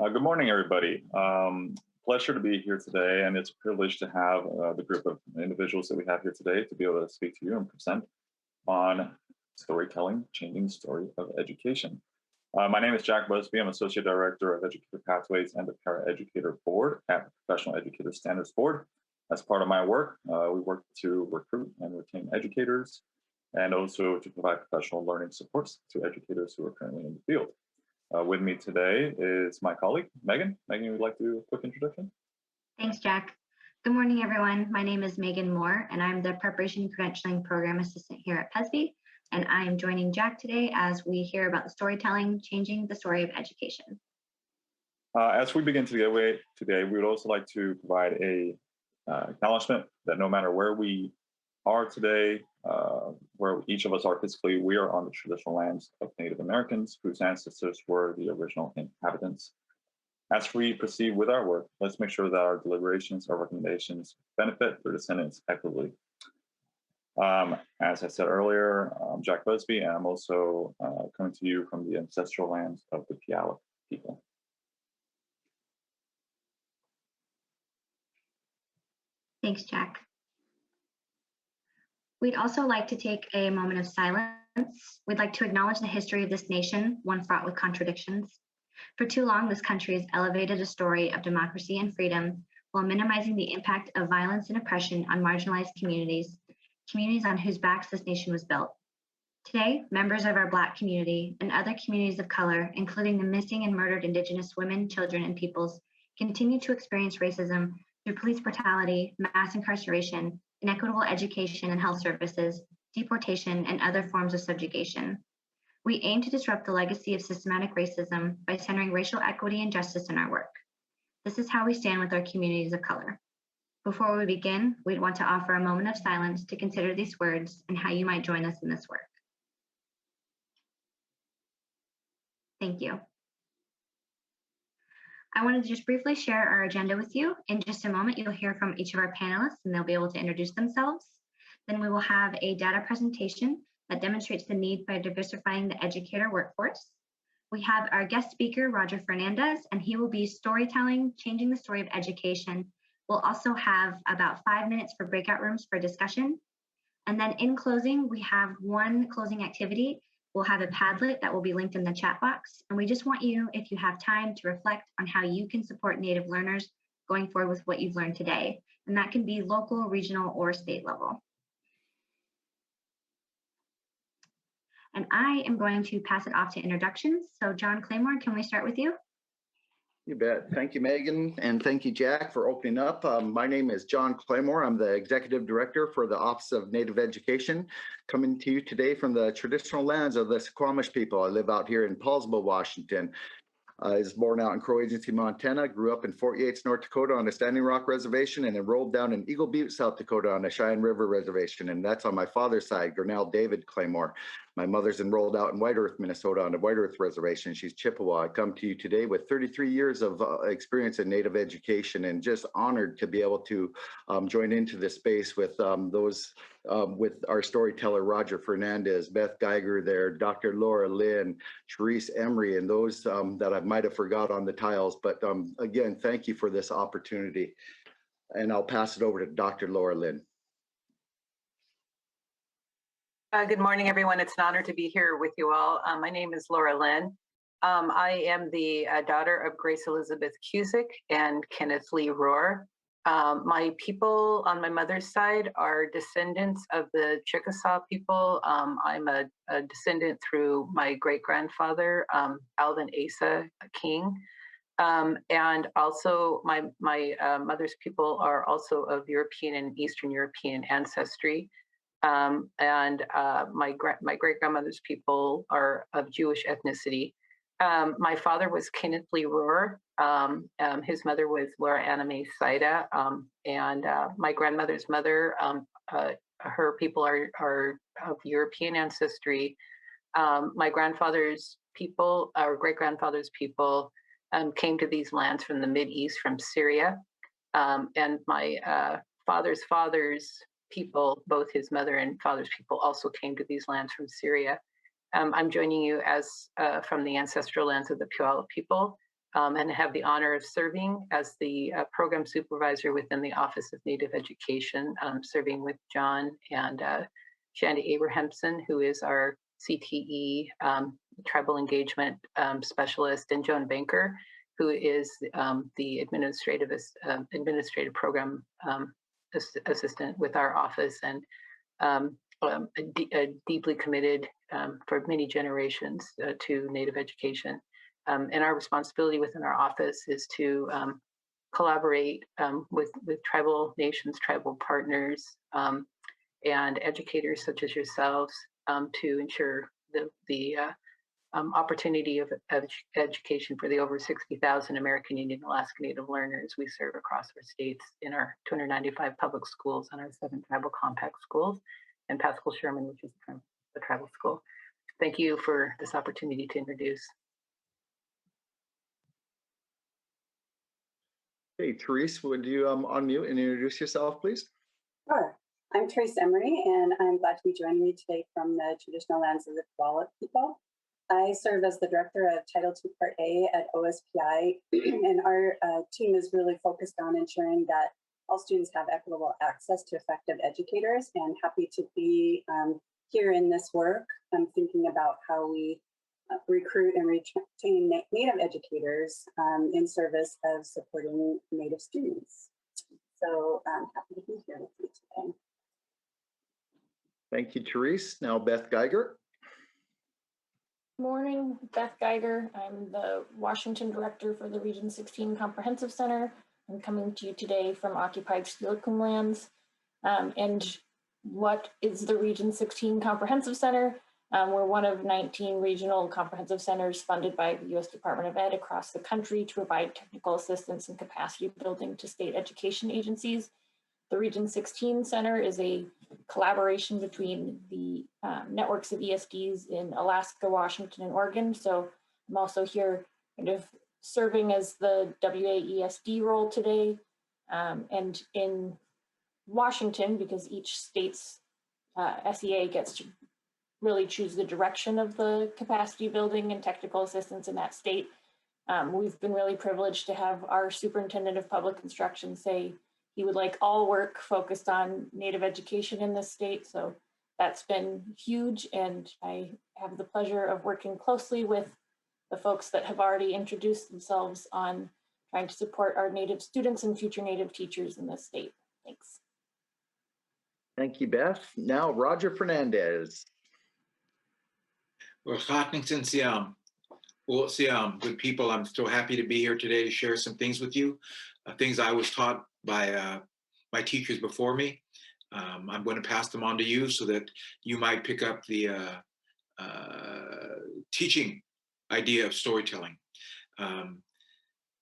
Good morning, everybody. Pleasure to be here today, and it's a privilege to have the group of individuals that we have here today to be able to speak to you and present on storytelling, changing the story of education. My name is Jack Busby. I'm Associate Director of Educator Pathways and the Paraeducator Board at the Professional Educator Standards Board. As part of my work, we work to recruit and retain educators and also to provide professional learning supports to educators who are currently in the field. With me today is my colleague, Megan. Megan, would you like to do a quick introduction? Thanks, Jack. Good morning, everyone. My name is Megan Moore, and I'm the Preparation and Credentialing Program Assistant here at PESB. And I am joining Jack today as we hear about the storytelling, changing the story of education. As we begin today, we would also like to provide a acknowledgement that no matter where we are today, where each of us are physically, we are on the traditional lands of Native Americans whose ancestors were the original inhabitants. As we proceed with our work, let's make sure that our deliberations, our recommendations benefit their descendants equitably. As I said earlier, I'm Jack Busby, and I'm also coming to you from the ancestral lands of the Puyallup people. Thanks, Jack. We'd also like to take a moment of silence. We'd like to acknowledge the history of this nation, one fraught with contradictions. For too long, this country has elevated a story of democracy and freedom while minimizing the impact of violence and oppression on marginalized communities on whose backs this nation was built. Today, members of our Black community and other communities of color, including the missing and murdered Indigenous women, children, and peoples, continue to experience racism through police brutality, mass incarceration, inequitable education and health services, deportation, and other forms of subjugation. We aim to disrupt the legacy of systematic racism by centering racial equity and justice in our work. This is how we stand with our communities of color. Before we begin, we'd want to offer a moment of silence to consider these words and how you might join us in this work. Thank you. I wanted to just briefly share our agenda with you. In just a moment, you'll hear from each of our panelists and they'll be able to introduce themselves. Then we will have a data presentation that demonstrates the need by diversifying the educator workforce. We have our guest speaker, Roger Fernandez, and he will be storytelling, changing the story of education. We'll also have about 5 minutes for breakout rooms for discussion. And then in closing, we have one closing activity. We'll have a Padlet that will be linked in the chat box. And we just want you, if you have time, to reflect on how you can support Native learners going forward with what you've learned today. And that can be local, regional, or state level. And I am going to pass it off to introductions. So John Claymore, can we start with you? You bet. Thank you, Megan, and thank you, Jack, for opening up. My name is John Claymore. I'm the Executive Director for the Office of Native Education, coming to you today from the traditional lands of the Suquamish people. I live out here in Paulsbo, Washington. I was born out in Crow Agency, Montana, grew up in Fort Yates, North Dakota on a Standing Rock Reservation, and enrolled down in Eagle Butte, South Dakota on the Cheyenne River Reservation, and that's on my father's side, Gurnell David Claymore. My mother's enrolled out in White Earth, Minnesota on the White Earth Reservation. She's Chippewa. I come to you today with 33 years of experience in Native education and just honored to be able to join into this space with with our storyteller, Roger Fernandez, Beth Geiger there, Dr. Laura Lynn, Charisse Emery, and those that I might have forgot on the tiles. But again, thank you for this opportunity. And I'll pass it over to Dr. Laura Lynn. Good morning, everyone. It's an honor to be here with you all. My name is Laura Lynn. I am the daughter of Grace Elizabeth Cusick and Kenneth Lee Rohr. My people on my mother's side are descendants of the Chickasaw people. I'm a descendant through my great-grandfather, Alvin Asa King. And also my mother's people are also of European and Eastern European ancestry. And my great-grandmother's people are of Jewish ethnicity. My father was Kenneth Lee Rohr. His mother was Laura Anna Mae Saida. And my grandmother's mother, her people are of European ancestry. My grandfather's people, our great-grandfather's people, came to these lands from the Mideast, from Syria. And my father's people, both his mother and father's people, also came to these lands from Syria. I'm joining you as from the ancestral lands of the Puyallup people. and have the honor of serving as the program supervisor within the Office of Native Education, serving with John and Shandy Abrahamson, who is our CTE tribal engagement specialist, and Joan Banker, who is the administrative program assistant with our office, and deeply committed for many generations to Native education. And our responsibility within our office is to collaborate with tribal nations, tribal partners, and educators such as yourselves to ensure the opportunity of education for the over 60,000 American Indian Alaska Native learners we serve across our states in our 295 public schools and our 7 tribal compact schools, and Pascal Sherman, which is the tribal school. Thank you for this opportunity to introduce. Hey, Therese, would you unmute and introduce yourself, please? Sure. I'm Therese Emery, and I'm glad to be joining you today from the traditional lands of the Tualatin people. I serve as the director of Title II Part A at OSPI, and our team is really focused on ensuring that all students have equitable access to effective educators, and happy to be here in this work. I'm thinking about how we recruit and retain Native educators in service of supporting Native students. So I'm happy to be here with you today. Thank you, Therese. Now, Beth Geiger. Morning, Beth Geiger. I'm the Washington Director for the Region 16 Comprehensive Center. I'm coming to you today from occupied Steilacoom lands. And what is the Region 16 Comprehensive Center? We're one of 19 regional comprehensive centers funded by the U.S. Department of Ed across the country to provide technical assistance and capacity building to state education agencies. The Region 16 Center is a collaboration between the networks of ESDs in Alaska, Washington, and Oregon. So I'm also here kind of serving as the WAESD role today. And in Washington, because each state's SEA gets to really choose the direction of the capacity building and technical assistance in that state. We've been really privileged to have our superintendent of public instruction say he would like all work focused on Native education in this state. So that's been huge. And I have the pleasure of working closely with the folks that have already introduced themselves on trying to support our Native students and future Native teachers in this state. Thanks. Thank you, Beth. Now, Roger Fernandez. Well, good people. I'm so happy to be here today to share some things with you, things I was taught by my teachers before me. I'm going to pass them on to you so that you might pick up the teaching idea of storytelling.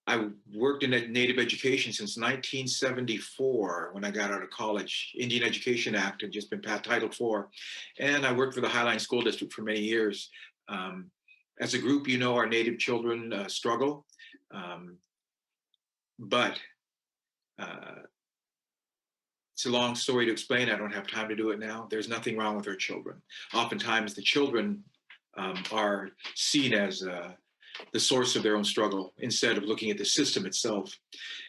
I worked in Native education since 1974 when I got out of college. Indian Education Act had just been passed, Title IV, and I worked for the Highline School District for many years. As a group, you know, our Native children struggle, but it's a long story to explain. I don't have time to do it now. There's nothing wrong with our children. Oftentimes, the children are seen as the source of their own struggle instead of looking at the system itself.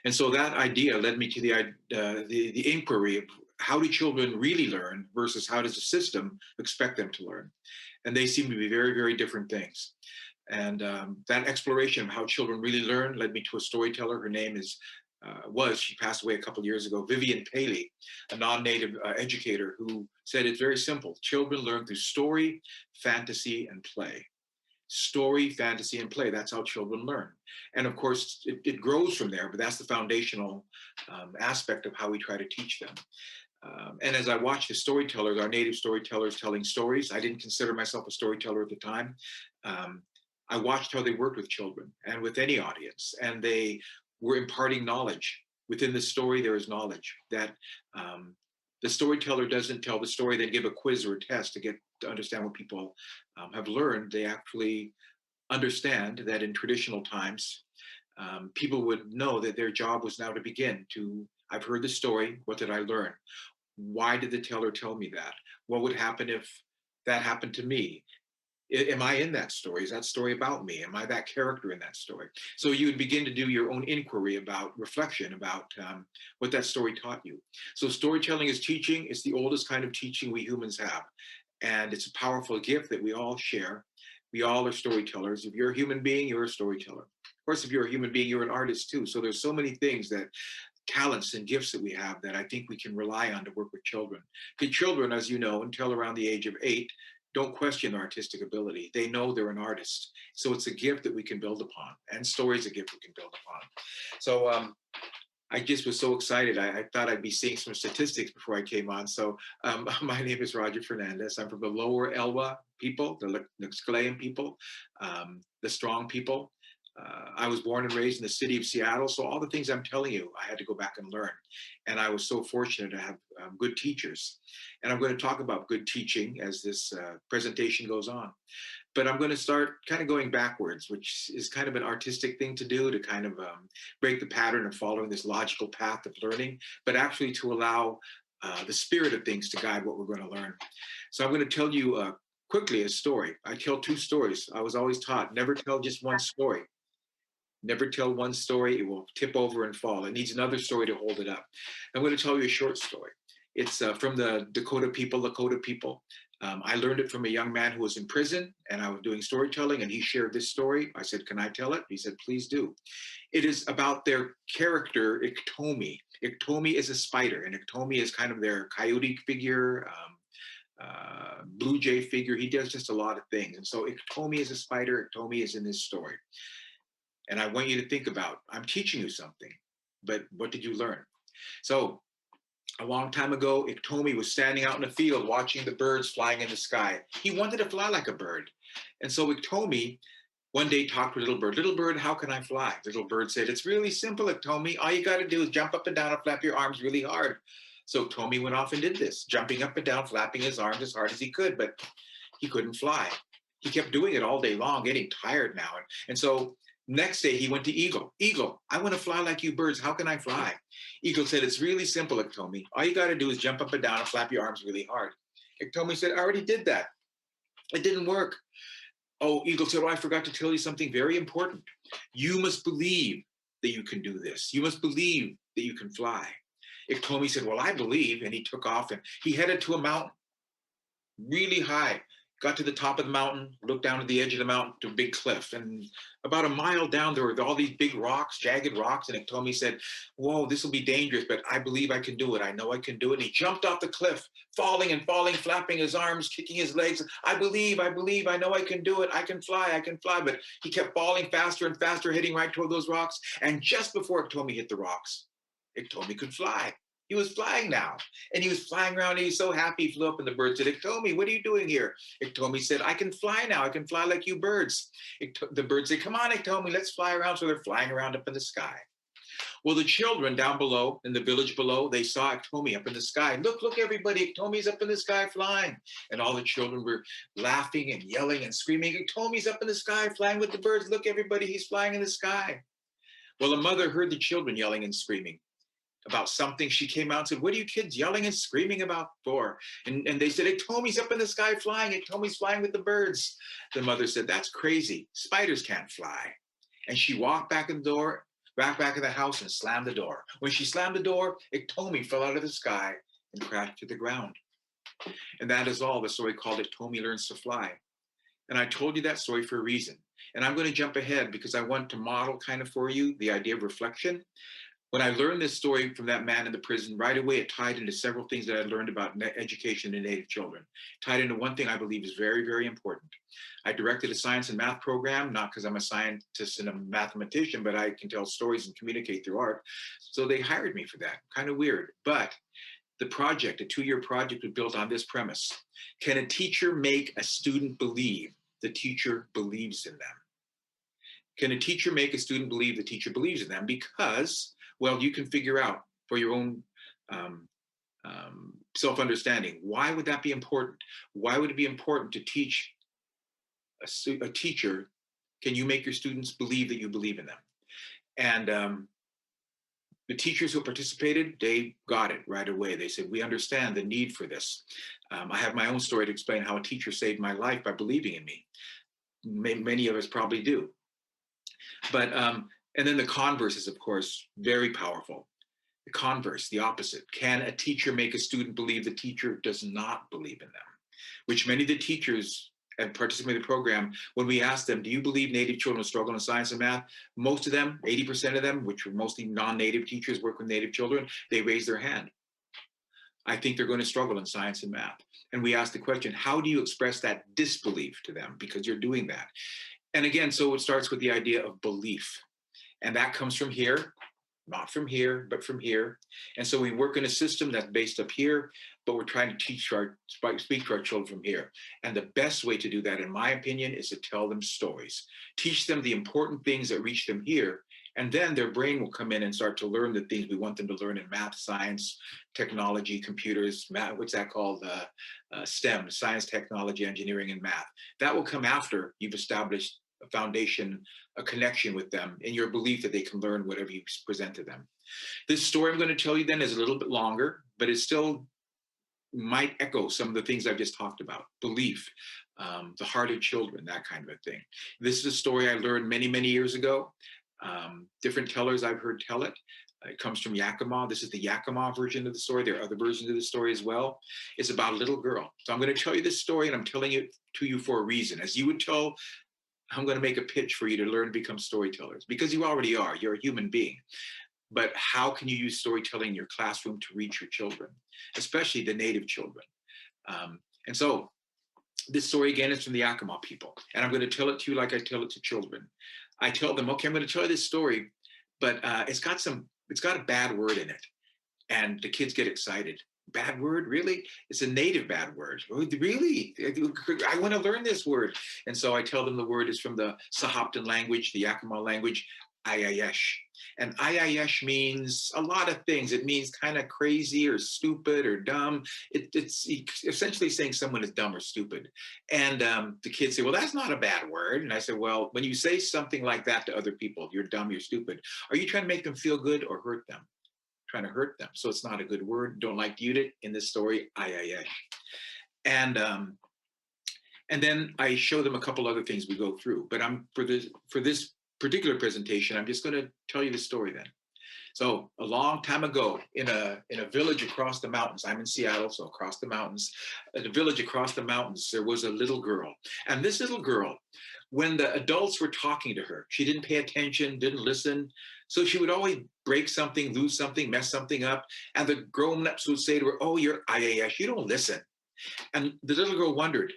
And so that idea led me to the inquiry of how do children really learn versus how does the system expect them to learn? And they seem to be very, very different things. And that exploration of how children really learn led me to a storyteller. Her name is, she passed away a couple of years ago, Vivian Paley, a non-Native educator who said it's very simple. Children learn through story, fantasy, and play. Story, fantasy, and play. That's how children learn. And of course, it grows from there, but that's the foundational aspect of how we try to teach them. And as I watched the storytellers, our Native storytellers telling stories, I didn't consider myself a storyteller at the time. I watched how they worked with children and with any audience, and they were imparting knowledge. Within the story, there is knowledge that the storyteller doesn't tell the story, then give a quiz or a test to understand what people have learned. They actually understand that in traditional times, people would know that their job was now to begin to, I've heard the story, what did I learn? Why did the teller tell me that? What would happen if that happened to me? Am I in that story? Is that story about me? Am I that character in that story? So you would begin to do your own inquiry about reflection about what that story taught you. So storytelling is teaching. It's the oldest kind of teaching we humans have. And it's a powerful gift that we all share. We all are storytellers. If you're a human being, you're a storyteller. Of course, if you're a human being, you're an artist too. So there's so many things that talents and gifts that we have that I think we can rely on to work with children. The children, as you know, until around the age of 8, don't question their artistic ability. They know they're an artist. So it's a gift that we can build upon, and story is a gift we can build upon. So I just was so excited. I thought I'd be seeing some statistics before I came on. So my name is Roger Fernandez. I'm from the Lower Elwha people, the Nisquallion people, the Strong people. I was born and raised in the city of Seattle. So all the things I'm telling you, I had to go back and learn. And I was so fortunate to have good teachers. And I'm going to talk about good teaching as this presentation goes on. But I'm going to start kind of going backwards, which is kind of an artistic thing to do, to kind of break the pattern of following this logical path of learning, but actually to allow the spirit of things to guide what we're going to learn. So I'm going to tell you quickly a story. I tell 2 stories. I was always taught, never tell just one story. Never tell one story, it will tip over and fall. It needs another story to hold it up. I'm going to tell you a short story. It's from the Lakota people. I learned it from a young man who was in prison, and I was doing storytelling, and he shared this story. I said, can I tell it? He said, please do. It is about their character, Iktomi. Iktomi is a spider, and Iktomi is kind of their coyote figure, blue jay figure. He does just a lot of things. And so Iktomi is a spider. Iktomi is in this story. And I want you to think about, I'm teaching you something, but what did you learn? So a long time ago, Iktomi was standing out in the field watching the birds flying in the sky. He wanted to fly like a bird. And so Iktomi one day talked to little bird, how can I fly? Little bird said, it's really simple, Iktomi. All you got to do is jump up and down and flap your arms really hard. So Iktomi went off and did this, jumping up and down, flapping his arms as hard as he could, but he couldn't fly. He kept doing it all day long, getting tired now. And so next day he went to Eagle. Eagle, I want to fly like you birds. How can I fly? Eagle said, it's really simple, Iktomi. All you got to do is jump up and down and flap your arms really hard. Iktomi said, I already did that. It didn't work. Oh, Eagle said, oh, I forgot to tell you something very important. You must believe that you can do this. You must believe that you can fly. Iktomi said, well, I believe. And he took off and he headed to a mountain really high. Got to the top of the mountain, looked down at the edge of the mountain to a big cliff. And about a mile down, there were all these big rocks, jagged rocks. And Iktomi said, whoa, this will be dangerous, but I believe I can do it. I know I can do it. And he jumped off the cliff, falling and falling, flapping his arms, kicking his legs. I believe, I know I can do it. I can fly. But he kept falling faster and faster, heading right toward those rocks. And just before Iktomi hit the rocks, Iktomi could fly. He was flying now, and he was flying around. And he was so happy. He flew up, and the bird said, Iktomi, what are you doing here? Iktomi said, I can fly now. I can fly like you birds. The bird said, come on, Iktomi, let's fly around. So they're flying around up in the sky. Well, the children down below, in the village below, they saw Iktomi up in the sky. Look, everybody, Iktomi's up in the sky flying. And all the children were laughing and yelling and screaming, Iktomi's up in the sky flying with the birds. Look, everybody, he's flying in the sky. Well, the mother heard the children yelling and screaming about something. She came out and said, what are you kids yelling and screaming about for? And they said, Iktomi's up in the sky flying. Iktomi's flying with the birds. The mother said, that's crazy. Spiders can't fly. And she walked back in the door, back in the house and slammed the door. When she slammed the door, Iktomi fell out of the sky and crashed to the ground. And that is all the story called Iktomi Learns to Fly. And I told you that story for a reason. And I'm going to jump ahead because I want to model kind of for you the idea of reflection. When I learned this story from that man in the prison, right away it tied into several things that I learned about education in Native children. Tied into one thing I believe is very, very important. I directed a science and math program, not because I'm a scientist and a mathematician, but I can tell stories and communicate through art. So they hired me for that, kind of weird. But the project, a 2-year project, was built on this premise. Can a teacher make a student believe the teacher believes in them? Can a teacher make a student believe the teacher believes in them? Because, well, you can figure out for your own self-understanding. Why would that be important? Why would it be important to teach a teacher? Can you make your students believe that you believe in them? And The teachers who participated, they got it right away. They said, we understand the need for this. I have my own story to explain how a teacher saved my life by believing in me. Many of us probably do. But, and then the converse is, of course, very powerful. The converse, the opposite. Can a teacher make a student believe the teacher does not believe in them? Which many of the teachers and participate in the program, when we asked them, do you believe Native children struggle in science and math? Most of them, 80% of them, which were mostly non-Native teachers work with Native children, they raised their hand. I think they're going to struggle in science and math. And we asked the question, how do you express that disbelief to them? Because you're doing that. And again, so it starts with the idea of belief. And that comes from here, not from here, but from here. And so we work in a system that's based up here, but we're trying to speak to our children from here. And the best way to do that, in my opinion, is to tell them stories. Teach them the important things that reach them here. And then their brain will come in and start to learn the things we want them to learn in math, science, technology, computers, math, what's that called? STEM, science, technology, engineering, and math. That will come after you've established a foundation, a connection with them, and your belief that they can learn whatever you present to them. This story I'm going to tell you then is a little bit longer, but it still might echo some of the things I've just talked about. Belief, the heart of children, that kind of a thing. This is a story I learned many, many years ago. Different tellers I've heard tell it. It comes from Yakima. This is the Yakima version of the story. There are other versions of the story as well. It's about a little girl. So I'm going to tell you this story, and I'm telling it to you for a reason. As you would tell, I'm going to make a pitch for you to learn to become storytellers, because you already are. You're a human being. But how can you use storytelling in your classroom to reach your children, especially the Native children? And so this story, again, is from the Yakima people. And I'm going to tell it to you like I tell it to children. I tell them, okay, I'm going to tell you this story, but it's got a bad word in it. And the kids get excited. Bad word, really? It's a Native bad word. Really? I want to learn this word. And so I tell them the word is from the Sahaptin language, the Yakima language, Ayayesh. And Ayayesh means a lot of things. It means kind of crazy or stupid or dumb. It's essentially saying someone is dumb or stupid. And the kids say, well, that's not a bad word. And I said, well, when you say something like that to other people, you're dumb, you're stupid, are you trying to make them feel good or hurt them? Trying to hurt them. So it's not a good word. Don't like to use it in this story, Ayayesh. And then I show them a couple other things we go through. But for this particular presentation, I'm just going to tell you the story then. So a long time ago, in a village across the mountains, I'm in Seattle, so across the mountains, at a village across the mountains, there was a little girl. And this little girl, when the adults were talking to her, she didn't pay attention, didn't listen. So she would always break something, lose something, mess something up. And the grown-ups would say to her, oh, you're Ayayesh, you don't listen. And the little girl wondered,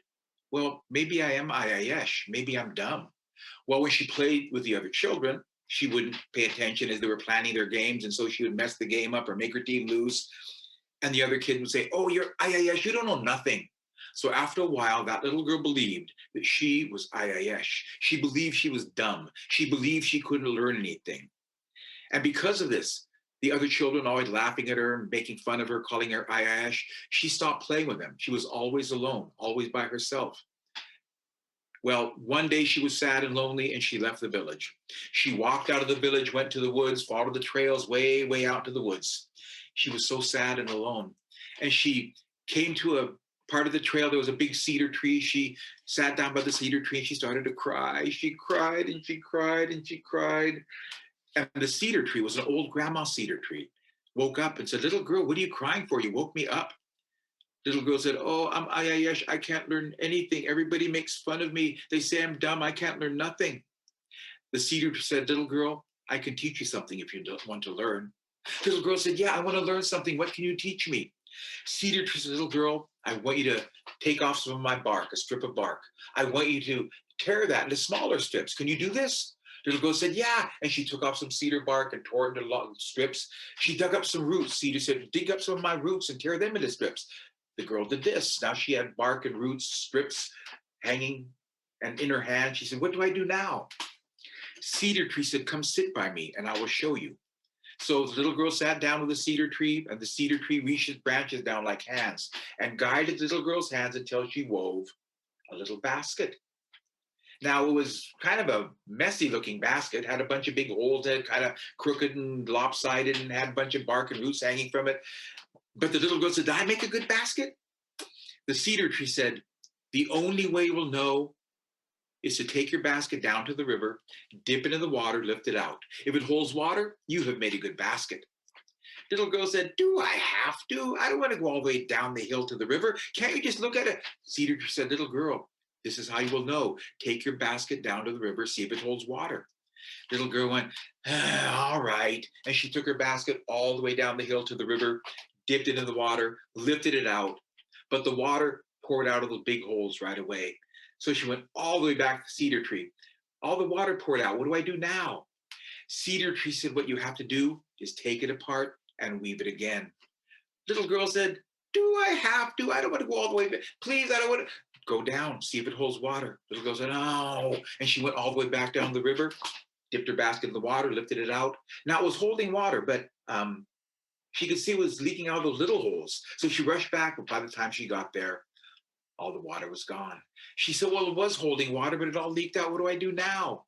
well, maybe I am Ayayesh, maybe I'm dumb. Well, when she played with the other children, she wouldn't pay attention as they were planning their games. And so she would mess the game up or make her team lose. And the other kid would say, oh, you're Ayayesh, you don't know nothing. So after a while, that little girl believed that she was Ayayesh. She believed she was dumb. She believed she couldn't learn anything. And because of this, the other children always laughing at her and making fun of her, calling her Ayayesh, she stopped playing with them. She was always alone, always by herself. Well, one day she was sad and lonely and she left the village. She walked out of the village, went to the woods, followed the trails way, way out to the woods. She was so sad and alone. And she came to a part of the trail. There was a big cedar tree. She sat down by the cedar tree and she started to cry. She cried and she cried and she cried. And the cedar tree was an old grandma cedar tree. Woke up and said, little girl, what are you crying for? You woke me up. Little girl said, oh, I'm Ayayesh. I can't learn anything. Everybody makes fun of me. They say I'm dumb. I can't learn nothing. The cedar said, little girl, I can teach you something if you don't want to learn. Little girl said, yeah, I want to learn something. What can you teach me? Cedar tree said, little girl, I want you to take off some of my bark, a strip of bark. I want you to tear that into smaller strips. Can you do this? Little girl said, yeah. And she took off some cedar bark and tore it into long strips. She dug up some roots. Cedar said, dig up some of my roots and tear them into strips. The girl did this. Now she had bark and roots, strips hanging and in her hand. She said, what do I do now? Cedar tree said, come sit by me and I will show you. So the little girl sat down with the cedar tree, and the cedar tree reached its branches down like hands and guided the little girl's hands until she wove a little basket. Now, it was kind of a messy looking basket, had a bunch of big holes in it, kind of crooked and lopsided, and had a bunch of bark and roots hanging from it. But the little girl said, did I make a good basket? The cedar tree said, the only way we'll know is to take your basket down to the river, dip it in the water, lift it out. If it holds water, you have made a good basket. Little girl said, do I have to? I don't want to go all the way down the hill to the river. Can't you just look at it? Cedar tree said, little girl, this is how you will know. Take your basket down to the river, see if it holds water. Little girl went, all right. And she took her basket all the way down the hill to the river, dipped it in the water, lifted it out. But the water poured out of those big holes right away. So she went all the way back to the cedar tree. All the water poured out. What do I do now? Cedar tree said, what you have to do is take it apart and weave it again. Little girl said, do I have to? I don't want to go all the way back. Please, I don't want to. Go down, see if it holds water. Little girl said, oh. And she went all the way back down the river, dipped her basket in the water, lifted it out. Now it was holding water, but she could see it was leaking out of those little holes. So she rushed back, but by the time she got there, all the water was gone. She said, well, it was holding water, but it all leaked out. What do I do now?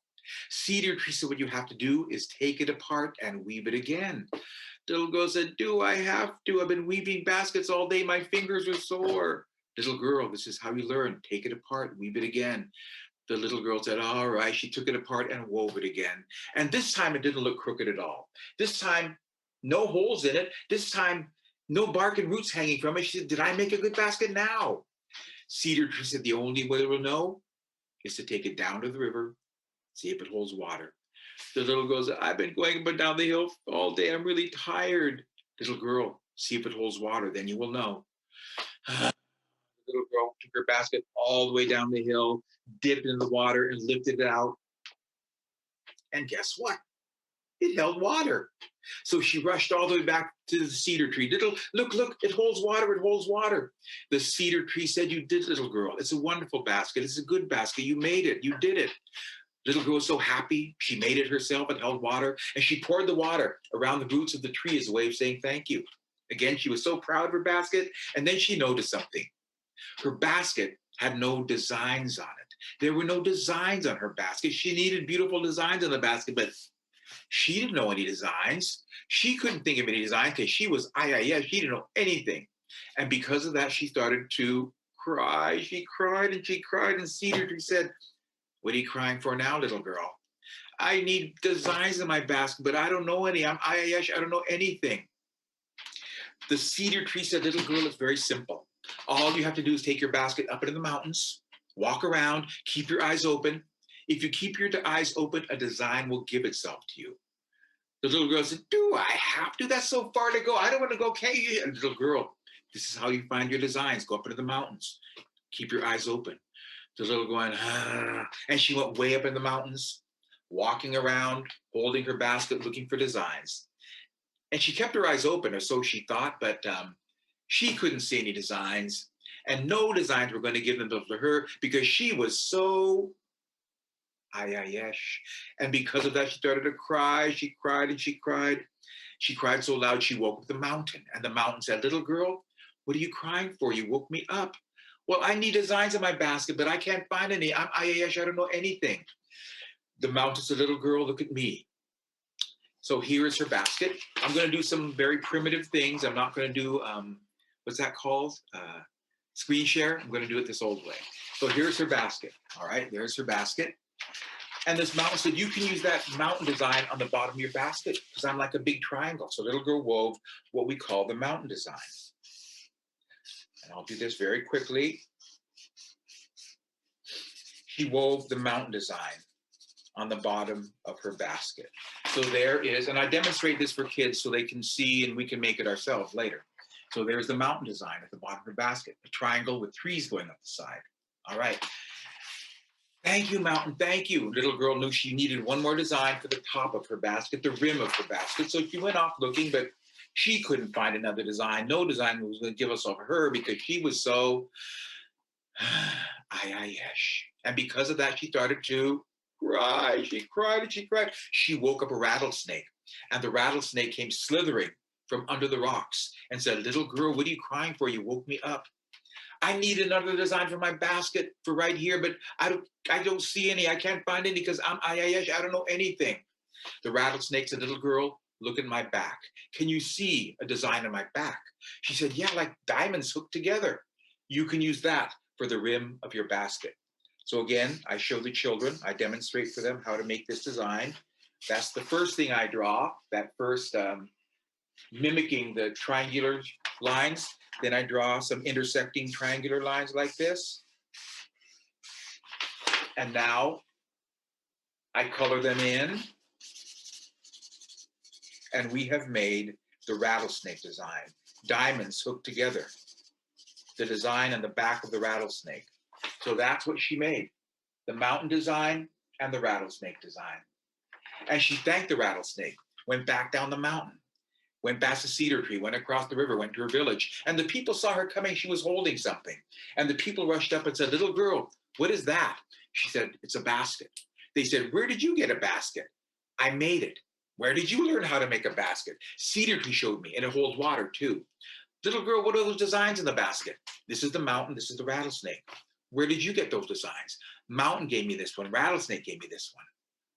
Cedar tree said, what you have to do is take it apart and weave it again. Little girl said, do I have to? I've been weaving baskets all day. My fingers are sore. Little girl, this is how you learn. Take it apart, weave it again. The little girl said, all right. She took it apart and wove it again. And this time it didn't look crooked at all. This time, no holes in it. This time, no bark and roots hanging from it. She said, did I make a good basket now? Cedar tree said, the only way we'll know is to take it down to the river, see if it holds water. The little girl said, I've been going up and down the hill all day. I'm really tired. Little girl, see if it holds water, then you will know. The little girl took her basket all the way down the hill, dipped in the water and lifted it out. And guess what? It held water. So she rushed all the way back to the cedar tree. Look, it holds water, it holds water. The cedar tree said, you did, little girl. It's a wonderful basket. It's a good basket. You made it. You did it. Little girl was so happy. She made it herself. It held water. And she poured the water around the roots of the tree as a way of saying thank you. Again, she was so proud of her basket. And then she noticed something. Her basket had no designs on it. There were no designs on her basket. She needed beautiful designs on the basket, but she didn't know any designs. She couldn't think of any designs because she was IIS. She didn't know anything. And because of that, she started to cry. She cried and she cried. And Cedar Tree said, what are you crying for now, little girl? I need designs in my basket, but I don't know any. I'm IIS. I don't know anything. The Cedar Tree said, little girl, it's very simple. All you have to do is take your basket up into the mountains, walk around, keep your eyes open. If you keep your eyes open, a design will give itself to you. The little girl said, do I have to? That's so far to go. I don't want to go. Okay, and little girl, this is how you find your designs. Go up into the mountains. Keep your eyes open. The little girl went, and she went way up in the mountains, walking around, holding her basket, looking for designs. And she kept her eyes open, or so she thought, but she couldn't see any designs. And no designs were going to give them to her because she was so IIS. And because of that, she started to cry. She cried and she cried. She cried so loud, she woke up the mountain. And the mountain said, little girl, what are you crying for? You woke me up. Well, I need designs in my basket, but I can't find any. I'm IIS. I don't know anything. The mountain said, little girl, look at me. So here is her basket. I'm going to do some very primitive things. I'm not going to do, what's that called? Screen share. I'm going to do it this old way. So here's her basket. All right, there's her basket. And this mountain said, you can use that mountain design on the bottom of your basket because I'm like a big triangle. So little girl wove what we call the mountain design. And I'll do this very quickly. She wove the mountain design on the bottom of her basket. So there is, and I demonstrate this for kids so they can see and we can make it ourselves later. So there's the mountain design at the bottom of her basket, a triangle with trees going up the side. All right. Thank you, mountain, thank you. Little girl knew she needed one more design for the top of her basket, the rim of her basket. So she went off looking, but she couldn't find another design. No design was going to give us over her because she was so IIS. And because of that, she started to cry. She cried and she cried. She woke up a rattlesnake, and the rattlesnake came slithering from under the rocks and said, little girl, what are you crying for? You woke me up. I need another design for my basket for right here, but I don't see any. I can't find any because I don't know anything. The rattlesnake said, little girl, look at my back. Can you see a design on my back? She said, yeah, like diamonds hooked together. You can use that for the rim of your basket. So again, I show the children, I demonstrate for them how to make this design. That's the first thing I draw, that first mimicking the triangular lines. Then I draw some intersecting triangular lines like this. And now I color them in. And we have made the rattlesnake design. Diamonds hooked together. The design on the back of the rattlesnake. So that's what she made. The mountain design and the rattlesnake design. And she thanked the rattlesnake, went back down the mountain, went past the cedar tree, went across the river, went to her village. And the people saw her coming. She was holding something. And the people rushed up and said, little girl, what is that? She said, it's a basket. They said, where did you get a basket? I made it. Where did you learn how to make a basket? Cedar tree showed me, and it holds water too. Little girl, what are those designs in the basket? This is the mountain, this is the rattlesnake. Where did you get those designs? Mountain gave me this one, rattlesnake gave me this one.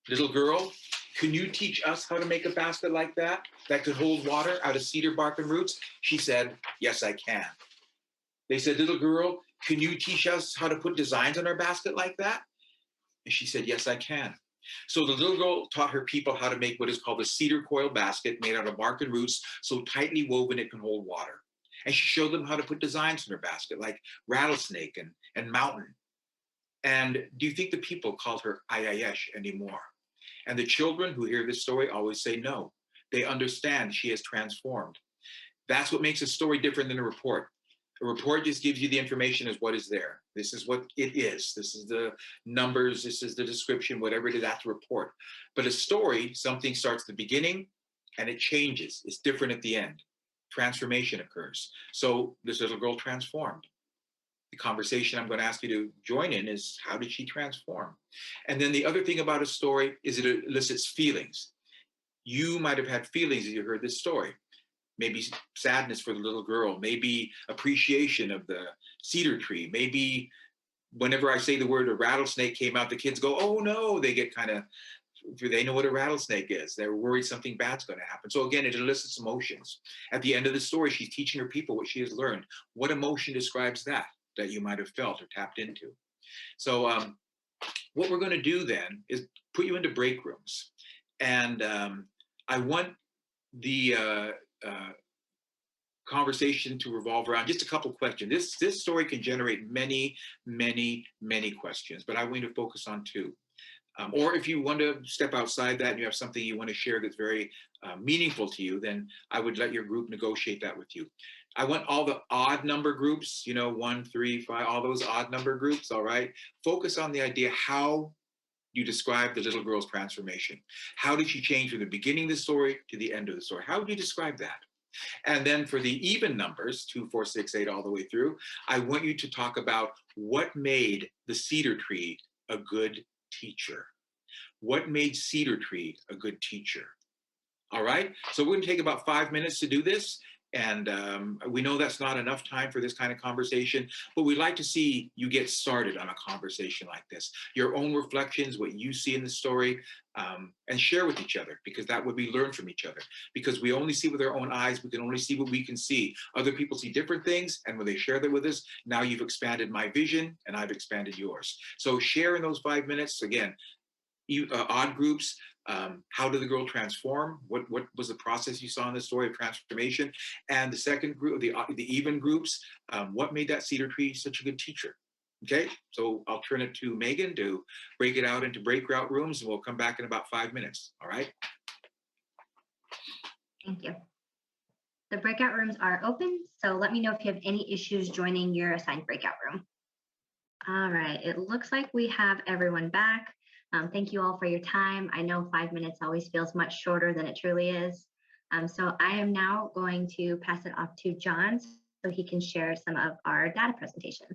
Little girl, can you teach us how to make a basket like that could hold water out of cedar bark and roots? She said, yes, I can. They said, little girl, can you teach us how to put designs on our basket like that? And she said, yes, I can. So the little girl taught her people how to make what is called a cedar coil basket made out of bark and roots, so tightly woven it can hold water. And she showed them how to put designs in her basket, like rattlesnake and mountain. And do you think the people called her Ayayesh anymore? And the children who hear this story always say no. They understand she has transformed. That's what makes a story different than a report. A report just gives you the information as what is there. This is what it is. This is the numbers. This is the description, whatever it is, that's a report. But a story, something starts at the beginning and it changes. It's different at the end. Transformation occurs. So this little girl transformed. The conversation I'm going to ask you to join in is, how did she transform? And then the other thing about a story is it elicits feelings. You might have had feelings as you heard this story. Maybe sadness for the little girl, maybe appreciation of the cedar tree, maybe whenever I say the word a rattlesnake came out, the kids go, oh no, they get kind of, they know what a rattlesnake is. They're worried something bad's going to happen. So again, it elicits emotions. At the end of the story, she's teaching her people what she has learned. What emotion describes that you might have felt or tapped into? So what we're going to do then is put you into break rooms. And I want the conversation to revolve around just a couple of questions. This story can generate many, many, many questions, but I want you to focus on two. Or if you want to step outside that and you have something you want to share that's very meaningful to you, then I would let your group negotiate that with you. I want all the odd number groups, 1, 3, 5, all those odd number groups, all right? Focus on the idea how you describe the little girl's transformation. How did she change from the beginning of the story to the end of the story? How would you describe that? And then for the even numbers, 2, 4, 6, 8, all the way through, I want you to talk about what made the cedar tree a good teacher. What made cedar tree a good teacher? All right, so we're gonna take about 5 minutes to do this. And we know that's not enough time for this kind of conversation, but we'd like to see you get started on a conversation like this. Your own reflections, what you see in the story, and share with each other, because that would be learned from each other. Because we only see with our own eyes, we can only see what we can see. Other people see different things, and when they share that with us, now you've expanded my vision and I've expanded yours. So share in those 5 minutes. Again, odd groups. How did the girl transform? What was the process you saw in the story of transformation? And the second group, the even groups, what made that cedar tree such a good teacher? Okay, so I'll turn it to Megan to break it out into breakout rooms, and we'll come back in about 5 minutes. All right. Thank you. The breakout rooms are open, so let me know if you have any issues joining your assigned breakout room. All right, it looks like we have everyone back. Thank you all for your time. I know 5 minutes always feels much shorter than it truly is. So I am now going to pass it off to John so he can share some of our data presentation.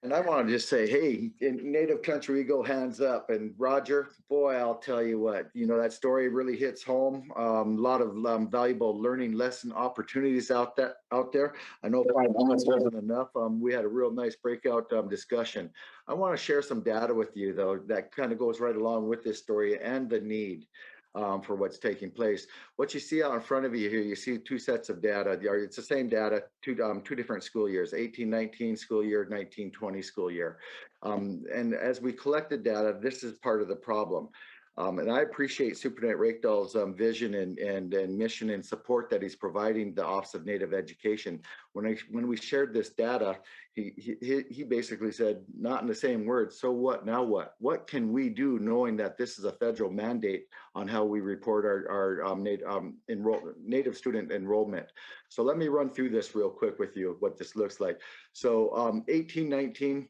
And I want to just say, hey, in Native country, we go hands up. And Roger, boy, I'll tell you what, that story really hits home. A lot of valuable learning lesson opportunities out there. I know 5 minutes wasn't enough. We had a real nice breakout discussion. I want to share some data with you, though, that kind of goes right along with this story and the need for what's taking place. What you see out in front of you here, you see 2 sets of data. It's the same data, two different school years, 18-19 school year, 19-20 school year. And as we collected data, this is part of the problem. And I appreciate Superintendent Rakedal's vision and mission and support that he's providing the Office of Native Education. When we shared this data, he basically said, not in the same words, so what, now what? What can we do knowing that this is a federal mandate on how we report our Native student enrollment? So let me run through this real quick with you, what this looks like. So 18-19,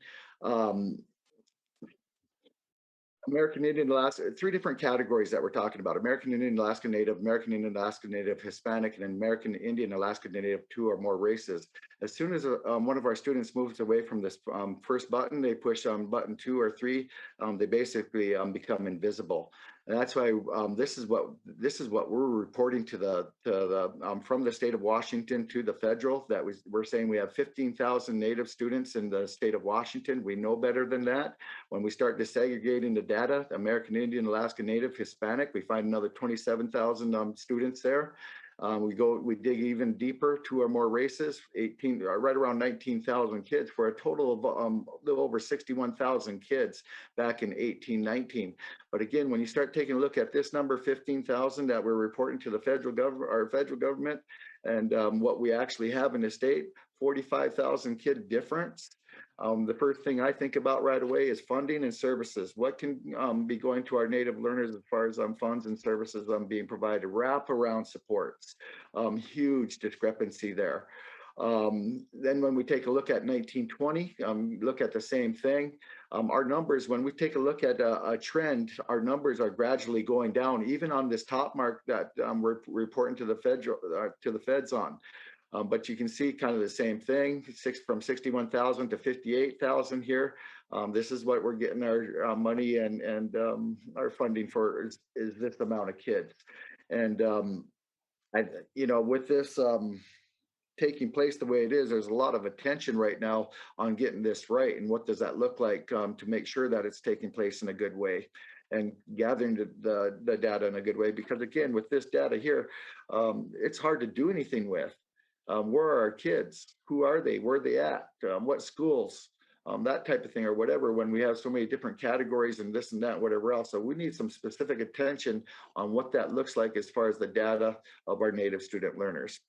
American Indian, Alaska, 3 different categories that we're talking about: American Indian, Alaska Native, American Indian, Alaska Native, Hispanic, and American Indian, Alaska Native, 2 or more races. As soon as one of our students moves away from this first button, they push button 2 or 3, they basically become invisible. And that's why this is what we're reporting to the from the state of Washington to the federal, that we're saying we have 15,000 Native students in the state of Washington. We know better than that. When we start disaggregating the data, American Indian, Alaska Native, Hispanic, we find another 27,000 students there. We dig even deeper, 2 or more races, right around 19,000 kids, for a total of a little over 61,000 kids back in 18-19. But again, when you start taking a look at this number, 15,000 that we're reporting to the federal government, and what we actually have in the state, 45,000 kid difference. The first thing I think about right away is funding and services. What can be going to our Native learners as far as funds and services being provided, wraparound supports, huge discrepancy there. Then when we take a look at 1920, look at the same thing. Our numbers, when we take a look at a trend, our numbers are gradually going down, even on this top mark that we're reporting to the feds on. But you can see kind of the same thing, from 61,000 to 58,000 here. This is what we're getting our money and our funding for is this amount of kids. And with this taking place the way it is, there's a lot of attention right now on getting this right. And what does that look like to make sure that it's taking place in a good way and gathering the data in a good way? Because again, with this data here, it's hard to do anything with. Where are our kids? Who are they? Where are they at? What schools? That type of thing, or whatever, when we have so many different categories and this and that, whatever else. So we need some specific attention on what that looks like as far as the data of our Native student learners.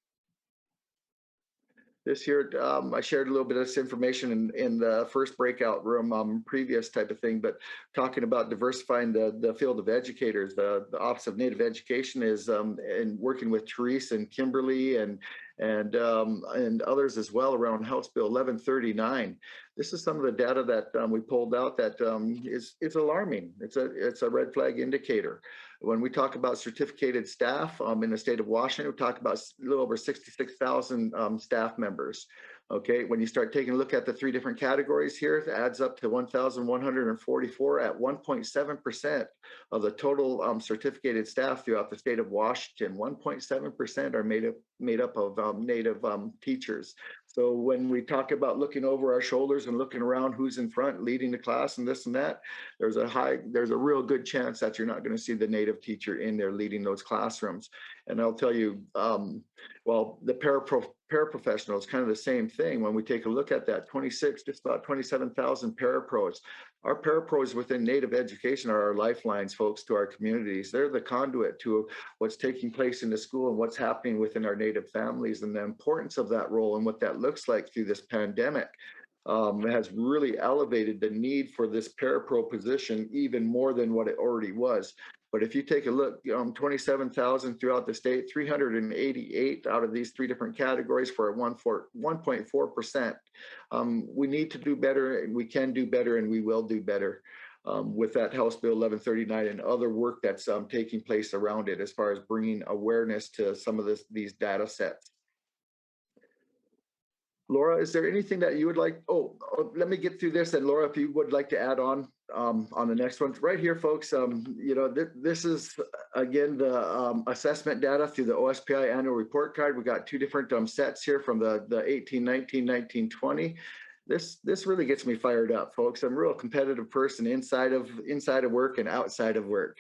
This year, I shared a little bit of this information in the first breakout room, previous type of thing, but talking about diversifying the field of educators. The Office of Native Education is in working with Therese and Kimberly and others as well around House Bill 1139. This is some of the data that we pulled out that is alarming. It's a red flag indicator. When we talk about certificated staff in the state of Washington, we talk about a little over 66,000 staff members. Okay, when you start taking a look at the 3 different categories here, it adds up to 1,144 at 1.7% of the total certificated staff throughout the state of Washington. 1.7% are made up of Native teachers. So when we talk about looking over our shoulders and looking around who's in front leading the class and this and that, there's a real good chance that you're not going to see the Native teacher in there leading those classrooms. And I'll tell you, well, the paraprofessionals, kind of the same thing. When we take a look at that, just about 27,000 parapros. Our parapros within Native education are our lifelines, folks, to our communities. They're the conduit to what's taking place in the school and what's happening within our Native families, and the importance of that role and what that looks like through this pandemic. Has really elevated the need for this parapro position even more than what it already was. But if you take a look, 27,000 throughout the state, 388 out of these 3 different categories for 1.4%. We need to do better, and we can do better, and we will do better with that House Bill 1139 and other work that's taking place around it as far as bringing awareness to some of these data sets. Laura, is there anything that you would like? Let me get through this. And Laura, if you would like to add on the next one. Right here, folks, this is, again, the assessment data through the OSPI annual report card. We got two different sets here from the 1819, 1920. This really gets me fired up, folks. I'm a real competitive person inside of work and outside of work.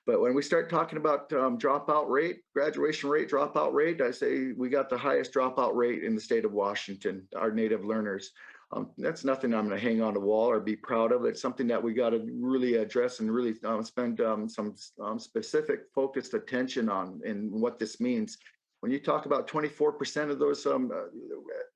But when we start talking about dropout rate, graduation rate, dropout rate, I say we got the highest dropout rate in the state of Washington, our Native learners. That's nothing I'm going to hang on the wall or be proud of. It's something that we got to really address and really spend some specific focused attention on and what this means. When you talk about 24% of those, the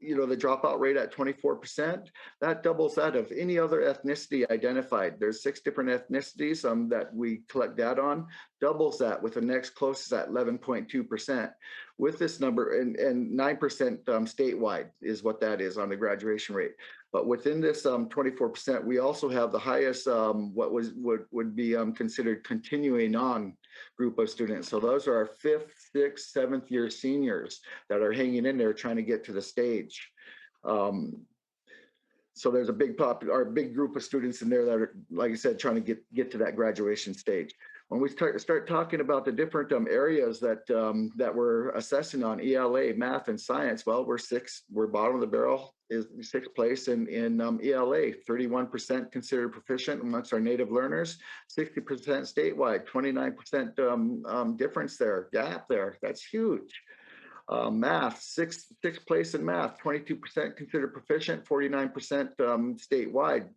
dropout rate at 24%, that doubles that of any other ethnicity identified. There's 6 different ethnicities that we collect data on, doubles that with the next closest at 11.2%. With this number, and 9% statewide is what that is on the graduation rate. But within this 24%, we also have the highest, what would be considered continuing on group of students. So those are our 5th, 6th, 7th year seniors that are hanging in there trying to get to the stage. So there's a big group of students in there that are, like I said, trying to get to that graduation stage. When we start talking about the different areas that we're assessing on ELA, math, and science, well, we're bottom of the barrel, is 6th place in ELA, 31% considered proficient amongst our Native learners, 60% statewide, 29% difference there, gap there. That's huge. Math, sixth place in math, 22% considered proficient, 49% statewide.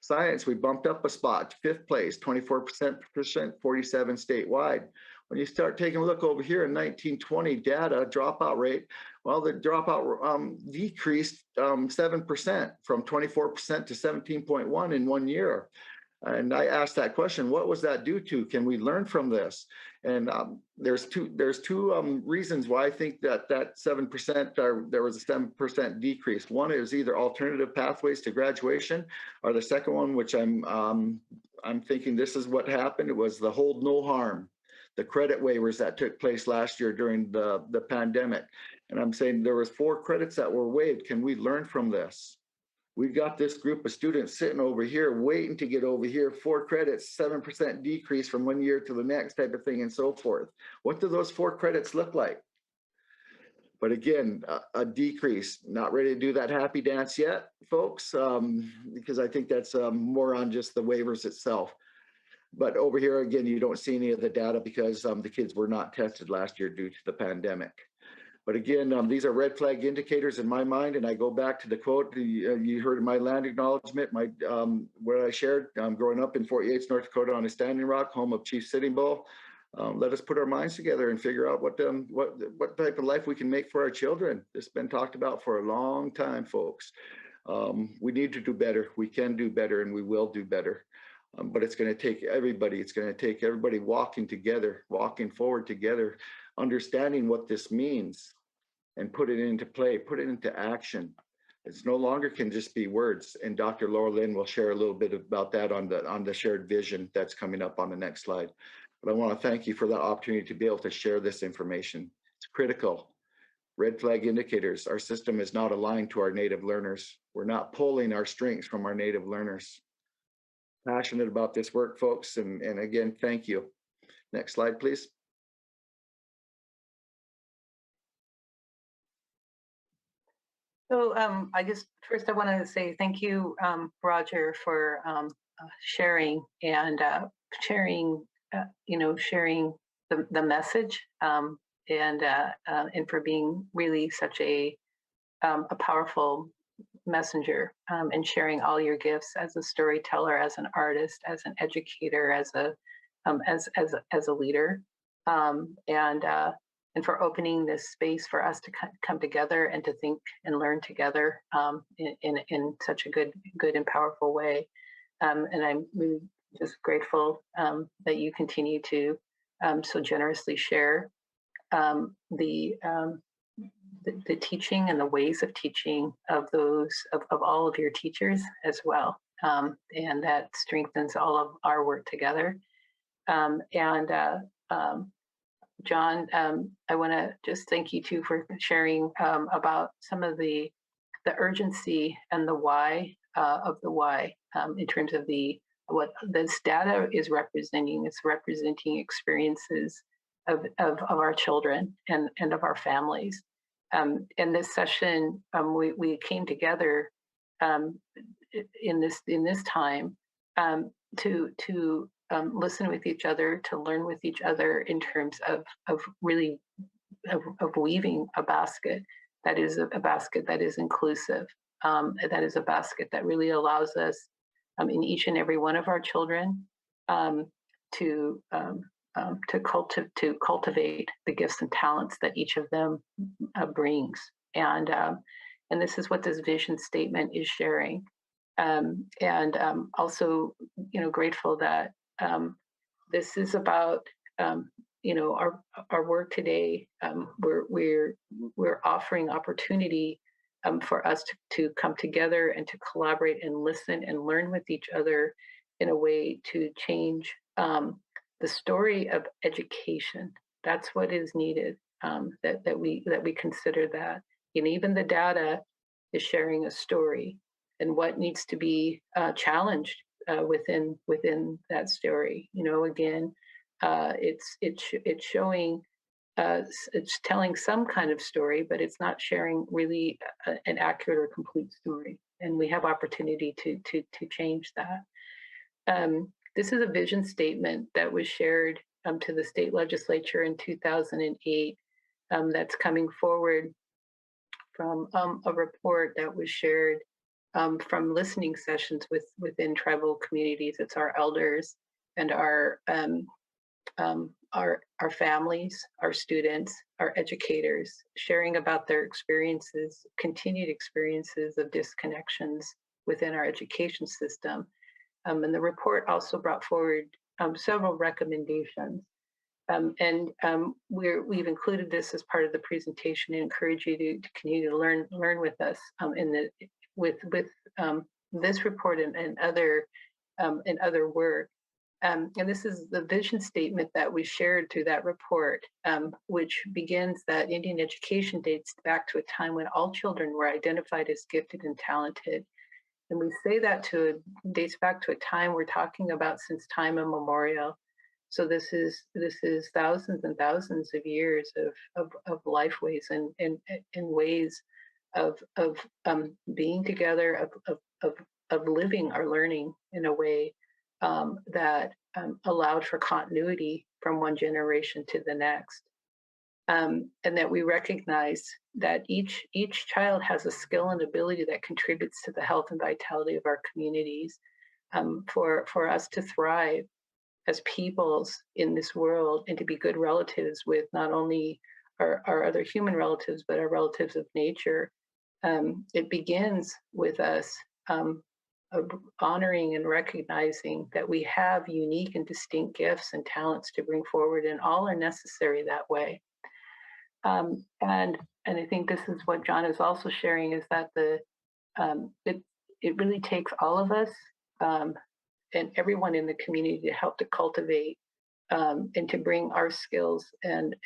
Science, we bumped up a spot, 5th place, 24% proficient, 47 statewide. When you start taking a look over here in 1920 data, dropout rate, well, the dropout decreased 7% from 24% to 17.1 in 1 year. And I asked that question, what was that due to? Can we learn from this? And there's two reasons why I think that 7%, there was a 7% decrease. One is either alternative pathways to graduation, or the second one, which I'm thinking this is what happened. It was the hold no harm, the credit waivers that took place last year during the pandemic. And I'm saying there was 4 credits that were waived. Can we learn from this? We've got this group of students sitting over here waiting to get over here, 4 credits, 7% decrease from 1 year to the next type of thing and so forth. What do those 4 credits look like? But again, a decrease. Not ready to do that happy dance yet, folks, because I think that's more on just the waivers itself. But over here, again, you don't see any of the data because the kids were not tested last year due to the pandemic. But again, these are red flag indicators in my mind, and I go back to the quote you heard in my land acknowledgement, where I shared growing up in Fort Yates, North Dakota, on a Standing Rock, home of Chief Sitting Bull. Let us put our minds together and figure out what type of life we can make for our children. This has been talked about for a long time, folks. We need to do better. We can do better, and we will do better. But it's going to take everybody. It's going to take everybody walking together, walking forward together, understanding what this means and put it into play, put it into action. It's no longer can just be words. And Dr. Laura Lynn will share a little bit about that on the shared vision that's coming up on the next slide. But I want to thank you for that opportunity to be able to share this information. It's critical. Red flag indicators. Our system is not aligned to our Native learners. We're not pulling our strengths from our Native learners. Passionate about this work, folks. And again, thank you. Next slide, please. So I guess first I want to say thank you, Roger, for sharing and sharing the message and for being really such a powerful messenger and sharing all your gifts as a storyteller, as an artist, as an educator, as a leader, and for opening this space for us to come together and to think and learn together in such a good and powerful way. And I'm really just grateful that you continue to so generously share the teaching and the ways of teaching of all of your teachers as well. And that strengthens all of our work together. John, I want to just thank you too for sharing about some of the urgency and the why of the why in terms of what this data is representing. It's representing experiences of our children and of our families. In this session, we came together in this time to listen with each other, to learn with each other in terms of really of weaving a basket that is a basket that is inclusive, that is a basket that really allows us in each and every one of our children to cultivate the gifts and talents that each of them brings, and this is what this vision statement is sharing, and also grateful that this is about our work today. We're offering opportunity for us to come together and to collaborate and listen and learn with each other in a way to change the story of education. That's what is needed. That we consider that, and even the data is sharing a story, and what needs to be challenged within that story. Again, it's showing. It's telling some kind of story, but it's not sharing really an accurate or complete story. And we have opportunity to change that. This is a vision statement that was shared to the state legislature in 2008. That's coming forward from a report that was shared from listening sessions within tribal communities. It's our elders and our families, our students, our educators, sharing about their experiences, continued experiences of disconnections within our education system. And the report also brought forward several recommendations. We've included this as part of the presentation and encourage you to continue to learn with us with this report and other work. And this is the vision statement that we shared through that report, which begins that Indian education dates back to a time when all children were identified as gifted and talented. And we say that dates back to a time we're talking about since time immemorial. So this is thousands and thousands of years of life ways and ways of being together, of living or learning in a way that allowed for continuity from one generation to the next, and that we recognize that each child has a skill and ability that contributes to the health and vitality of our communities, for us to thrive as peoples in this world and to be good relatives with not only our other human relatives but our relatives of nature. It begins with us honoring and recognizing that we have unique and distinct gifts and talents to bring forward, and all are necessary that way. And I think this is what John is also sharing, is that it really takes all of us and everyone in the community to help to cultivate and to bring our skills and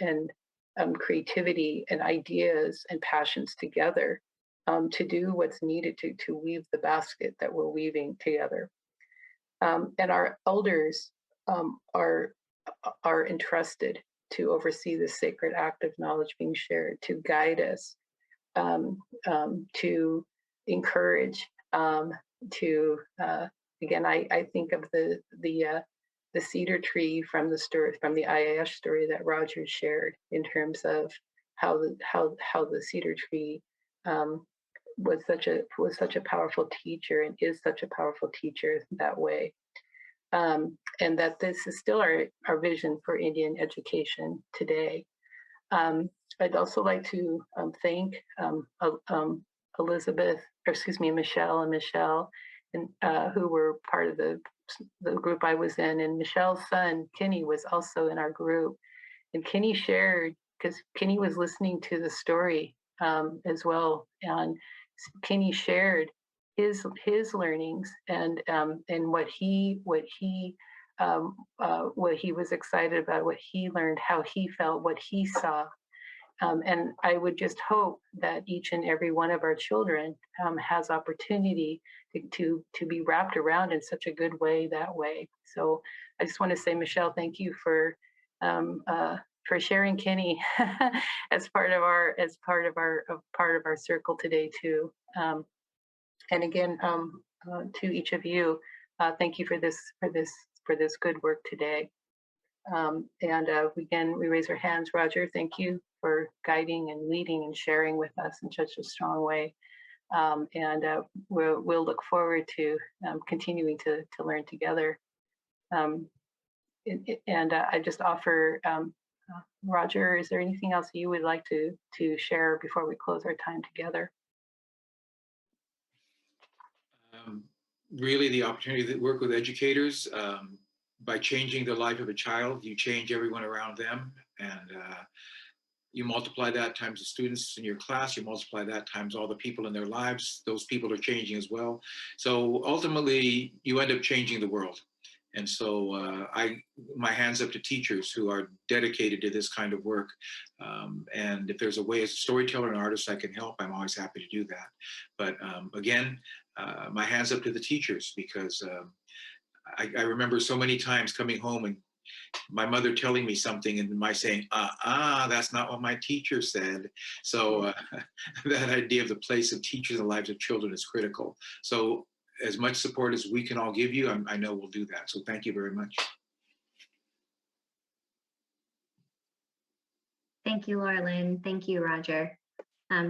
creativity and ideas and passions together to do what's needed to weave the basket that we're weaving together. And our elders are entrusted to oversee the sacred act of knowledge being shared, to guide us, to encourage, to again, I think of the cedar tree from the story, from the IAS story that Roger shared, in terms of how the cedar tree was such a powerful teacher and is such a powerful teacher that way. And that this is still our vision for Indian education today. I'd also like to thank Michelle and Michelle, who were part of the group I was in, and Michelle's son, Kenny, was also in our group. And Kenny shared, because Kenny was listening to the story as well, and Kenny shared his learnings and what he what he was excited about, what he learned, how he felt, what he saw. And I would just hope that each and every one of our children has opportunity to be wrapped around in such a good way that way. So I just want to say, Michelle, thank you for sharing Kenny as part of our circle today too. And again, to each of you, thank you for this good work today. Again, we raise our hands. Roger, thank you for guiding and leading and sharing with us in such a strong way. We'll look forward to continuing to learn together. I just offer, Roger, is there anything else you would like to share before we close our time together? Really, the opportunity to work with educators. By changing the life of a child, you change everyone around them, and you multiply that times the students in your class, you multiply that times all the people in their lives, those people are changing as well. So ultimately, you end up changing the world. And so my hands up to teachers who are dedicated to this kind of work. And if there's a way as a storyteller and artist I can help, I'm always happy to do that. But again, my hands up to the teachers, because I remember so many times coming home and my mother telling me something and my saying, that's not what my teacher said. So that idea of the place of teachers in the lives of children is critical. So as much support as we can all give you, I know we'll do that. So thank you very much. Thank you, Laura Lynn. Thank you, Roger.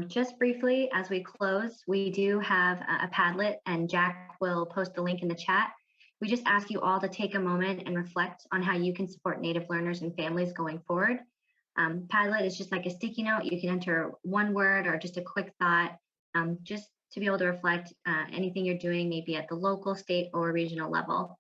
Just briefly, as we close, we do have a Padlet, and Jack will post the link in the chat. We just ask you all to take a moment and reflect on how you can support Native learners and families going forward. Padlet is just like a sticky note. You can enter one word or just a quick thought, just to be able to reflect anything you're doing, maybe at the local, state, or regional level.